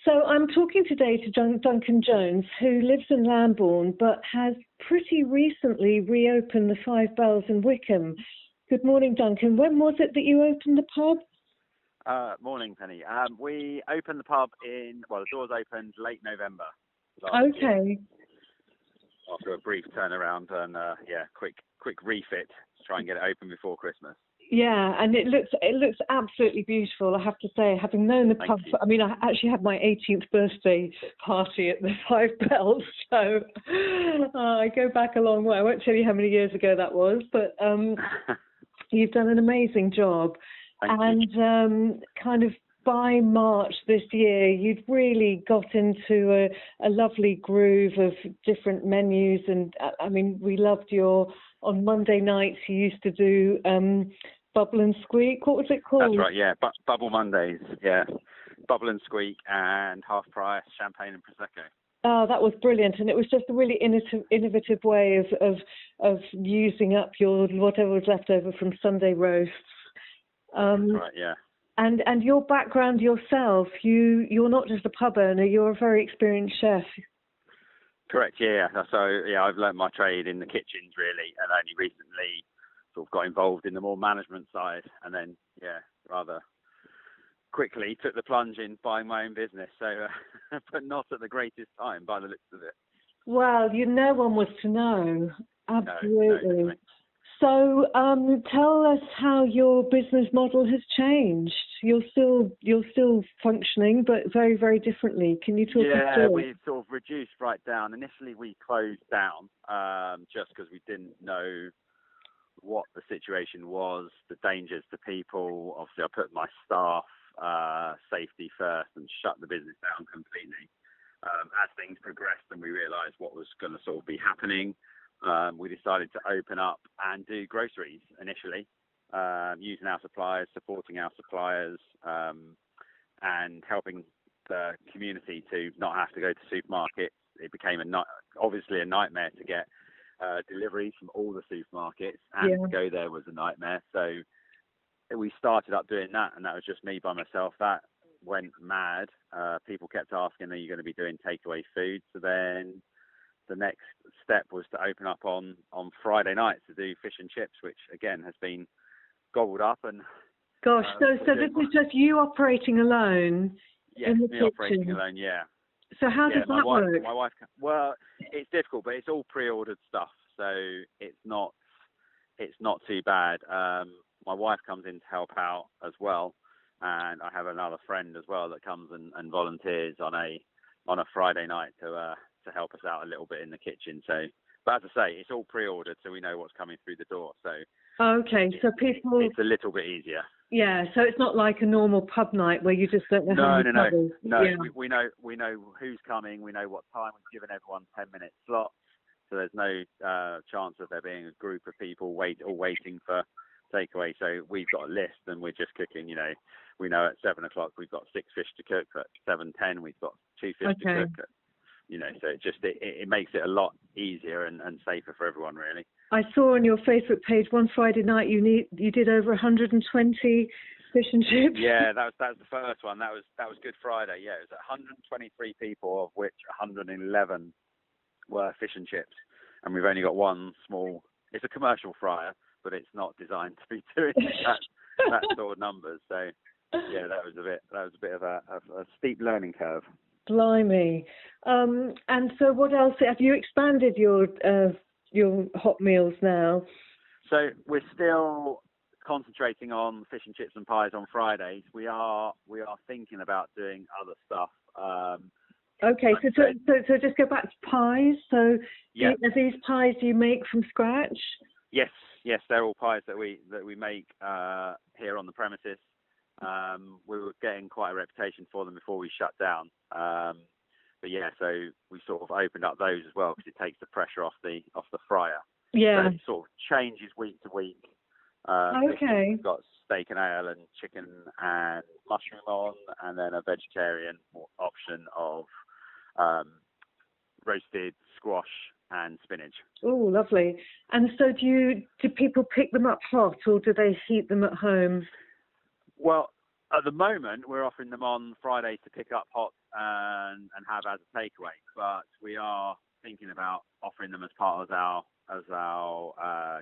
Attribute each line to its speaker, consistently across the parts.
Speaker 1: So I'm talking today to Duncan Jones, who lives in Lambourne but has pretty recently reopened the Five Bells in Wickham. Good morning, Duncan. When was it that you opened the pub?
Speaker 2: Morning, Penny. We opened the pub the doors opened late November last year.
Speaker 1: Okay.
Speaker 2: After a brief turnaround and quick refit to try and get it open before Christmas.
Speaker 1: Yeah, and it looks absolutely beautiful, I have to say, having known the pub. I mean, I actually had my 18th birthday party at the Five Bells, so I go back a long way. I won't tell you how many years ago that was, but you've done an amazing job.
Speaker 2: Thank you.
Speaker 1: Kind of by March this year, you'd really got into a lovely groove of different menus. And I mean, we loved on Monday nights, you used to do Bubble and Squeak. What was it called?
Speaker 2: That's right, yeah. Bubble Mondays, yeah. Bubble and Squeak and half price champagne and Prosecco.
Speaker 1: Oh, that was brilliant. And it was just a really innovative way of using up your whatever was left over from Sunday roasts.
Speaker 2: That's right, yeah.
Speaker 1: And your background yourself, you're not just a pub owner, you're a very experienced chef.
Speaker 2: Correct, yeah. So, yeah, I've learnt my trade in the kitchens, really, and only recently sort of got involved in the more management side, and then, rather quickly took the plunge in buying my own business, so, but not at the greatest time, by the looks of it.
Speaker 1: Well, no one was to know. Absolutely.
Speaker 2: No,
Speaker 1: so tell us how your business model has changed. You're still functioning, but very, very differently. Can you talk us through it?
Speaker 2: Yeah, we sort of reduced right down. Initially, we closed down just because we didn't know what the situation was, the dangers to people. Obviously, I put my staff safety first and shut the business down completely. As things progressed and we realised what was going to sort of be happening, we decided to open up and do groceries initially, using our suppliers, supporting our suppliers, and helping the community to not have to go to supermarkets. It became obviously a nightmare to get deliveries from all the supermarkets, and to go there was a nightmare. So we started up doing that, and that was just me by myself. That went mad. People kept asking, are you going to be doing takeaway food? So then the next step was to open up on Friday nights to do fish and chips, which again has been gobbled up. And
Speaker 1: gosh, so this is just you operating alone?
Speaker 2: Yes,
Speaker 1: in the
Speaker 2: me
Speaker 1: kitchen.
Speaker 2: operating alone. Yeah.
Speaker 1: So how does that work?
Speaker 2: My wife. Well, it's difficult, but it's all pre-ordered stuff, so it's not too bad. My wife comes in to help out as well, and I have another friend as well that comes and volunteers on a Friday night to help us out a little bit in the kitchen. So, but as I say, it's all pre-ordered, so we know what's coming through the door. So,
Speaker 1: okay, so people,
Speaker 2: it's a little bit easier.
Speaker 1: Yeah, so it's not like a normal pub night where you just don't know how many covers.
Speaker 2: No.
Speaker 1: Yeah.
Speaker 2: We know who's coming. We know what time. We've given everyone 10-minute slots, so there's no chance of there being a group of people waiting for takeaway. So we've got a list, and we're just cooking. You know, we know at 7 o'clock we've got 6 fish to cook. At 7:10 we've got 2 fish to cook. You know, so it makes it a lot easier and safer for everyone, really. I
Speaker 1: saw on your Facebook page one Friday night you did over 120 fish and chips.
Speaker 2: Yeah, that was the first one. That was Good Friday. Yeah, it was 123 people, of which 111 were fish and chips, and we've only got one small. It's a commercial fryer, but it's not designed to be doing that sort of numbers. So yeah, that was a bit of a steep learning curve.
Speaker 1: Blimey. And so what else? Have you expanded your hot meals now?
Speaker 2: So we're still concentrating on fish and chips and pies on Fridays. We are thinking about doing other stuff.
Speaker 1: Okay, so just go back to pies. So
Speaker 2: yeah.
Speaker 1: Are these pies you make from scratch?
Speaker 2: Yes, they're all pies that we make here on the premises. We were getting quite a reputation for them before we shut down. But yeah, so we sort of opened up those as well because it takes the pressure off the fryer.
Speaker 1: Yeah.
Speaker 2: So it sort of changes week to week.
Speaker 1: Okay.
Speaker 2: We've got steak and ale and chicken and mushroom on, and then a vegetarian option of roasted squash and spinach.
Speaker 1: Oh, lovely. And so do people pick them up hot, or do they heat them at home?
Speaker 2: Well, at the moment, we're offering them on Fridays to pick up hot and have as a takeaway. But we are thinking about offering them as part of our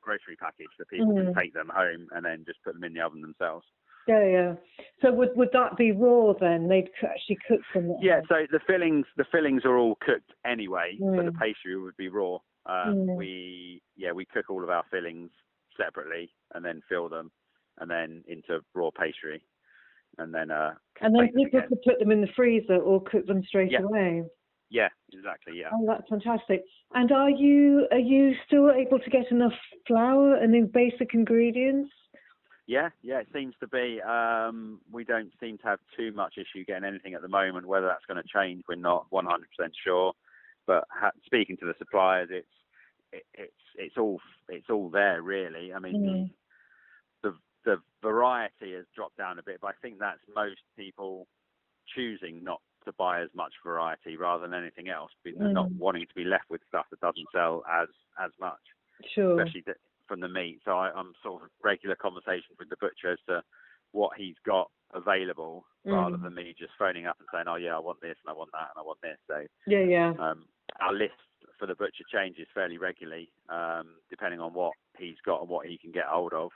Speaker 2: grocery package, so people can take them home and then just put them in the oven themselves.
Speaker 1: Yeah. So would that be raw then? They'd actually cook them.
Speaker 2: Yeah. So the fillings are all cooked anyway, but the pastry would be raw. We cook all of our fillings separately and then fill them, and then into raw pastry, and then
Speaker 1: people could put them in the freezer or cook them straight away.
Speaker 2: Yeah, exactly. Yeah.
Speaker 1: Oh, that's fantastic. And are you still able to get enough flour and the basic ingredients?
Speaker 2: Yeah, it seems to be. We don't seem to have too much issue getting anything at the moment. Whether that's going to change, we're not 100% sure. But speaking to the suppliers, it's all there really. I mean, the variety has dropped down a bit, but I think that's most people choosing not to buy as much variety rather than anything else, because they're not wanting to be left with stuff that doesn't sell as much.
Speaker 1: Sure.
Speaker 2: Especially from the meat. So I'm sort of regular conversations with the butcher as to what he's got available, rather than me just phoning up and saying, oh yeah, I want this and I want that and I want this. So our list for the butcher changes fairly regularly, depending on what he's got and what he can get hold of.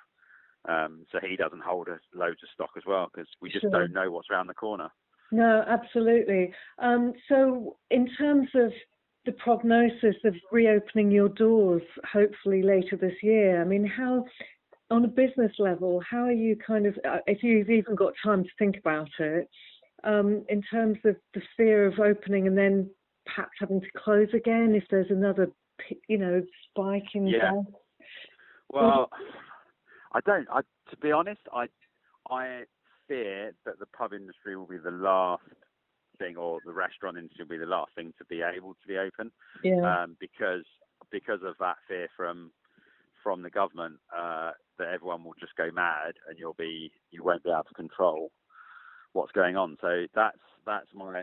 Speaker 2: So he doesn't hold us loads of stock as well, because we just don't know what's around the corner. No,
Speaker 1: absolutely. So in terms of the prognosis of reopening your doors, hopefully later this year, I mean, how, on a business level, how are you kind of, if you've even got time to think about it, in terms of the fear of opening and then perhaps having to close again if there's another, spike in death?
Speaker 2: Well, to be honest, I fear that the pub industry will be the last thing, or the restaurant industry will be the last thing to be able to be open, because of that fear from the government, that everyone will just go mad and you won't be able to control what's going on. So that's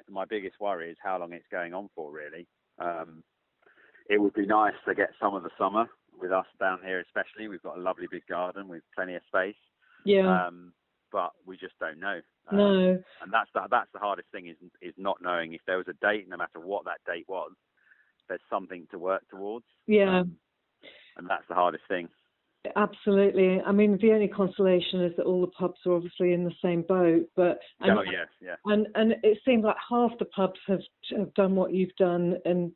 Speaker 2: my biggest worry, is how long it's going on for, really. It would be nice to get some of the summer with us down here, especially. We've got a lovely big garden with plenty of space. But we just don't know.
Speaker 1: No.
Speaker 2: And that's the hardest thing, is not knowing. If there was a date, no matter what that date was, there's something to work towards.
Speaker 1: And
Speaker 2: that's the hardest thing.
Speaker 1: Absolutely. I mean, the only consolation is that all the pubs are obviously in the same boat. And it seems like half the pubs have done what you've done and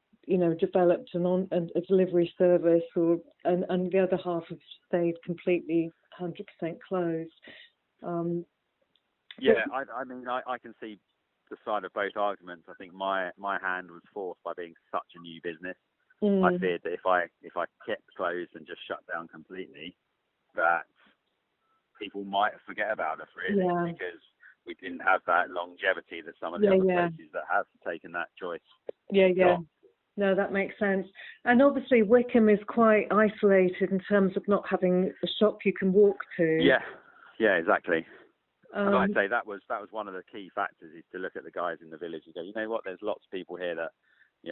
Speaker 1: developed a delivery service, and the other half have stayed completely 100% closed.
Speaker 2: I mean, I can see the side of both arguments. I think my hand was forced by being such a new business. I feared that if I kept closed and just shut down completely, that people might forget about us, really, because we didn't have that longevity that some of the other places that have taken that choice.
Speaker 1: No, that makes sense. And obviously Wickham is quite isolated in terms of not having a shop you can walk to.
Speaker 2: Yeah, exactly. And like I say, that was one of the key factors, is to look at the guys in the village and go, you know what, there's lots of people here that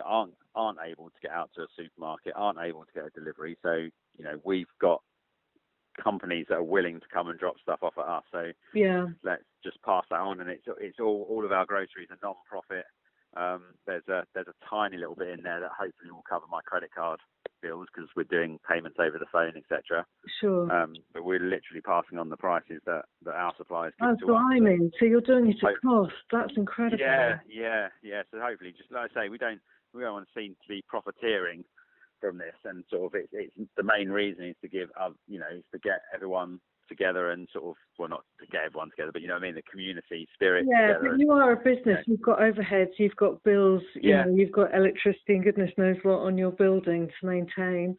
Speaker 2: aren't able to get out to a supermarket, aren't able to get a delivery. So, we've got companies that are willing to come and drop stuff off at us. So let's just pass that on. And it's all of our groceries are non-profit. There's a tiny little bit in there that hopefully will cover my credit card bills, because we're doing payments over the phone, etc.
Speaker 1: Sure.
Speaker 2: But we're literally passing on the prices that our suppliers give to us.
Speaker 1: Blimey. So you're doing it at cost. That's incredible.
Speaker 2: Yeah. So hopefully, just like I say, we don't want to seem to be profiteering from this, and sort of it's the main reason is to give is to get everyone together, and sort of, well, not to get everyone together, but the community spirit together.
Speaker 1: But you are a business. You've got overheads, you've got bills, you've got electricity and goodness knows what on your building to maintain.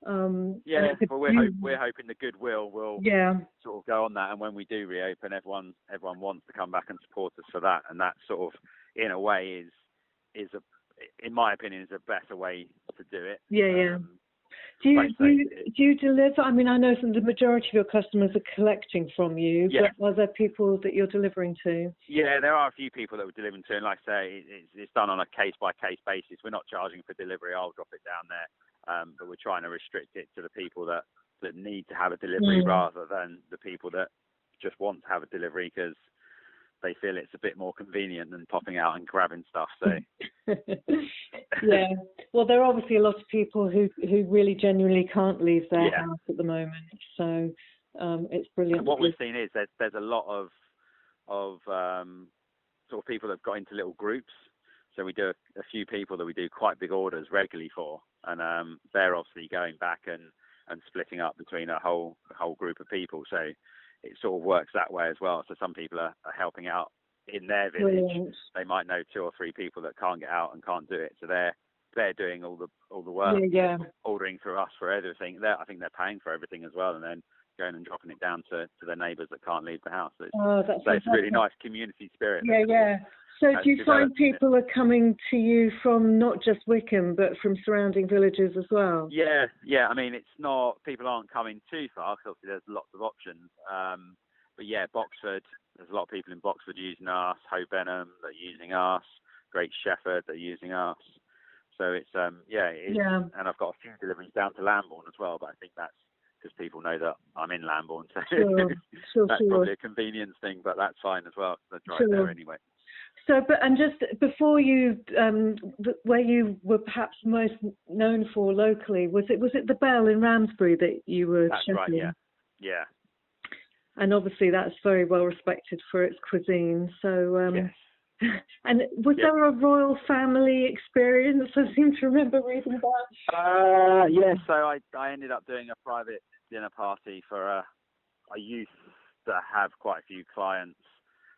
Speaker 2: But we're hoping the goodwill will sort of go on that, and when we do reopen, everyone wants to come back and support us for that, and that sort of, in a way, is in my opinion, is a better way to do it. Do you deliver? I mean, I know the majority of your customers are collecting from you, but are there people that you're delivering to? Yeah, there are a few people that we're delivering to, and like I say, it's done on a case-by-case basis. We're not charging for delivery. I'll drop it down there, but we're trying to restrict it to the people that need to have a delivery, rather than the people that just want to have a delivery because they feel it's a bit more convenient than popping out and grabbing stuff. So
Speaker 1: yeah, well, there are obviously a lot of people who really genuinely can't leave their house at the moment. So it's brilliant.
Speaker 2: And what we've seen is there's a lot of sort of people that have got into little groups. So we do a few people that we do quite big orders regularly for, and they're obviously going back and splitting up between a whole group of people. So it sort of works that way as well. So some people are helping out in their village.
Speaker 1: Brilliant.
Speaker 2: They might know 2 or 3 people that can't get out and can't do it. So they're doing all the work, ordering through us for everything. I think they're paying for everything as well, and then going and dropping it down to their neighbours that can't leave the house. So it's a really nice community spirit.
Speaker 1: Yeah. So do you find people are coming to you from not just Wickham, but from surrounding villages as well?
Speaker 2: Yeah. I mean, people aren't coming too far, because obviously there's lots of options. But yeah, Boxford, there's a lot of people in Boxford using us, Howe Benham that are using us, Great Shefford that are using us. So it's, and I've got a few deliveries down to Lambourne as well, but I think that's because people know that I'm in Lambourne. So that's probably a convenience thing, but that's fine as well, because I drive there anyway.
Speaker 1: So, and just before you, where you were perhaps most known for locally, was it the Bell in Ramsbury that you were chefing?
Speaker 2: That's right, yeah.
Speaker 1: And obviously that's very well respected for its cuisine. So,
Speaker 2: yes.
Speaker 1: And was there a royal family experience? I seem to remember reading about.
Speaker 2: So I ended up doing a private dinner party for I used to have quite a few clients.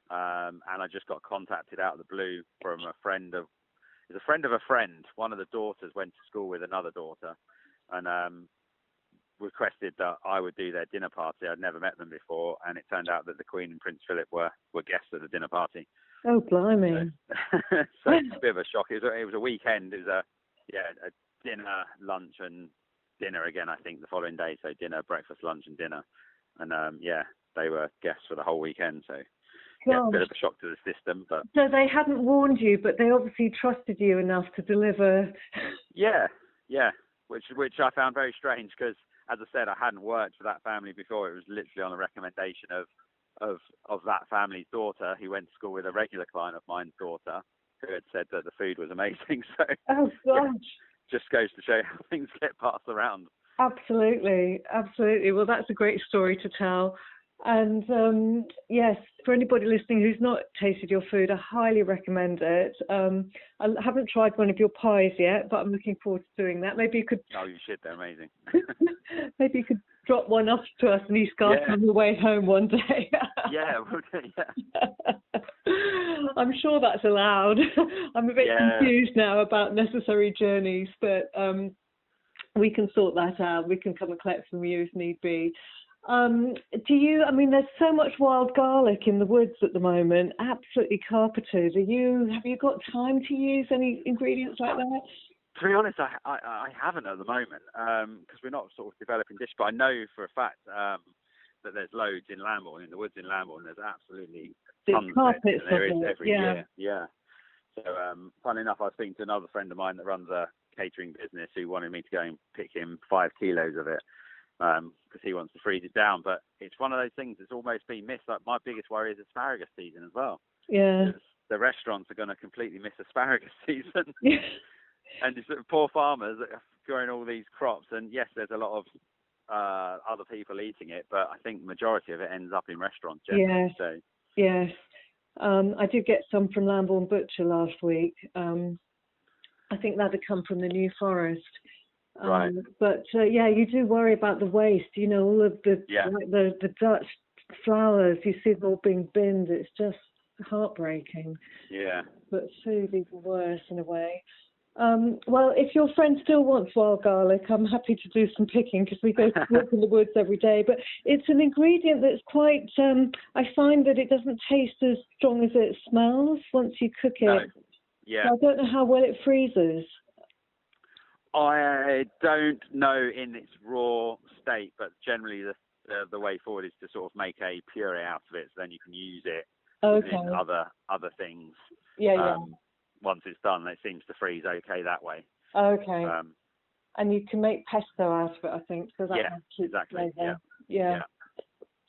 Speaker 2: And I just got contacted out of the blue from a friend of a friend. One of the daughters went to school with another daughter, and requested that I would do their dinner party. I'd never met them before, and it turned out that the Queen and Prince Philip were guests at the dinner party.
Speaker 1: Oh, blimey!
Speaker 2: So it's a bit of a shock. It was a weekend. It was a dinner, lunch, and dinner again. I think the following day. So dinner, breakfast, lunch, and dinner, and they were guests for the whole weekend. So. Yeah, a bit of a shock to the system, but
Speaker 1: so they hadn't warned you, but they obviously trusted you enough to deliver. Yeah,
Speaker 2: which I found very strange, because, as I said, I hadn't worked for that family before. It was literally on a recommendation of that family's daughter, who went to school with a regular client of mine's daughter, who had said that the food was amazing. So,
Speaker 1: oh gosh,
Speaker 2: just goes to show how things get passed around.
Speaker 1: Absolutely. Well, that's a great story to tell. And yes, for anybody listening who's not tasted your food, I highly recommend it. I haven't tried one of your pies yet, but I'm looking forward to doing that. Maybe you could.
Speaker 2: Oh, you should. They're amazing.
Speaker 1: Maybe you could drop one off to us in East Garden on the way home one day.
Speaker 2: Yeah.
Speaker 1: I'm sure that's allowed. I'm a bit confused now about necessary journeys, but we can sort that out. We can come and collect from you if need be. There's so much wild garlic in the woods at the moment, absolutely carpeted. Have you got time to use any ingredients like that?
Speaker 2: To be honest, I haven't at the moment, because we're not sort of developing dish, but I know for a fact that there's loads in Lambourne, in the woods in Lambourne. There's absolutely tons of it. There is every year. Yeah. So, funnily enough, I was speaking to another friend of mine that runs a catering business, who wanted me to go and pick him 5 kilos of it, because he wants to freeze it down. But it's one of those things that's almost been missed. Like, my biggest worry is asparagus season as well.
Speaker 1: Yeah.
Speaker 2: The restaurants are going to completely miss asparagus season. And just poor farmers that are growing all these crops. And yes, there's a lot of other people eating it, but I think the majority of it ends up in restaurants generally.
Speaker 1: Yes. I did get some from Lambourne Butcher last week. I think that had come from the New Forest.
Speaker 2: Right.
Speaker 1: But you do worry about the waste. All of the Dutch flowers, you see them all being binned. It's just heartbreaking.
Speaker 2: Yeah.
Speaker 1: But food even worse in a way. Well, if your friend still wants wild garlic, I'm happy to do some picking, because we go to walk in the woods every day. But it's an ingredient that's quite, I find that it doesn't taste as strong as it smells once you cook it.
Speaker 2: No. Yeah.
Speaker 1: So I don't know how well it freezes.
Speaker 2: I don't know in its raw state, but generally the way forward is to sort of make a puree out of it, so then you can use it in other things. Once it's done, it seems to freeze okay that way.
Speaker 1: Okay. And you can make pesto out of it, I think. So that
Speaker 2: exactly. Yeah.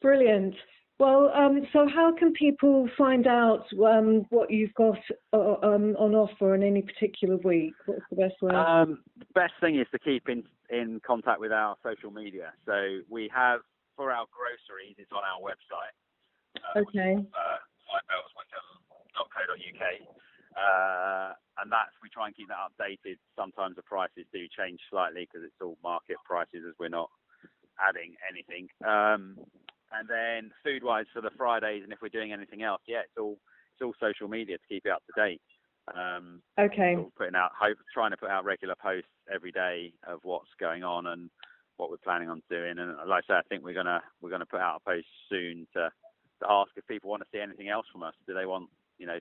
Speaker 1: Brilliant. Well, so how can people find out what you've got on offer in any particular week? What's the best way?
Speaker 2: The best thing is to keep in contact with our social media. So we have, for our groceries, it's on our website.
Speaker 1: Okay.
Speaker 2: Wickham.co.uk. And we try and keep that updated. Sometimes the prices do change slightly because it's all market prices as we're not adding anything. And then food-wise for the Fridays, and if we're doing anything else, it's all social media to keep it up to date.
Speaker 1: Okay.
Speaker 2: Sort of trying to put out regular posts every day of what's going on and what we're planning on doing. And like I said, I think we're gonna put out a post soon to ask if people want to see anything else from us. Do they want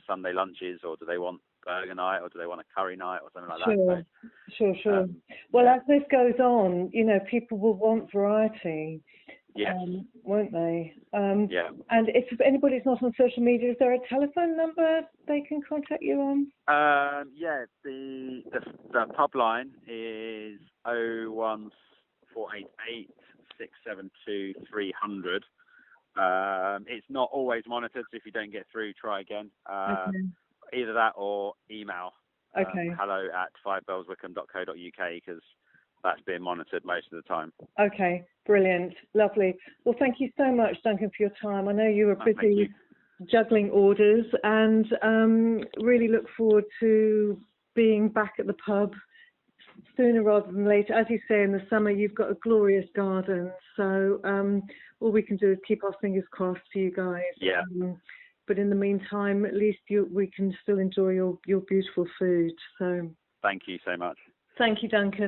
Speaker 2: Sunday lunches, or do they want burger night, or do they want a curry night, or something like that?
Speaker 1: Sure. Well, as this goes on, people will want variety.
Speaker 2: Yes.
Speaker 1: Won't they?
Speaker 2: Yeah.
Speaker 1: And if anybody's not on social media, is there a telephone number they can contact you on?
Speaker 2: The pub line is 01488 672 300. It's not always monitored, so if you don't get through, try again.
Speaker 1: Okay.
Speaker 2: Either that or email.
Speaker 1: Okay.
Speaker 2: hello@fivebellswickham.co.uk, because that's being monitored most of the time.
Speaker 1: Okay, brilliant, lovely. Well, thank you so much, Duncan, for your time. I know you were busy juggling orders, and really look forward to being back at the pub sooner rather than later. As you say, in the summer you've got a glorious garden, so all we can do is keep our fingers crossed for you guys.
Speaker 2: Yeah.
Speaker 1: But in the meantime, at least we can still enjoy your beautiful food. So
Speaker 2: thank you so much.
Speaker 1: Thank you, Duncan.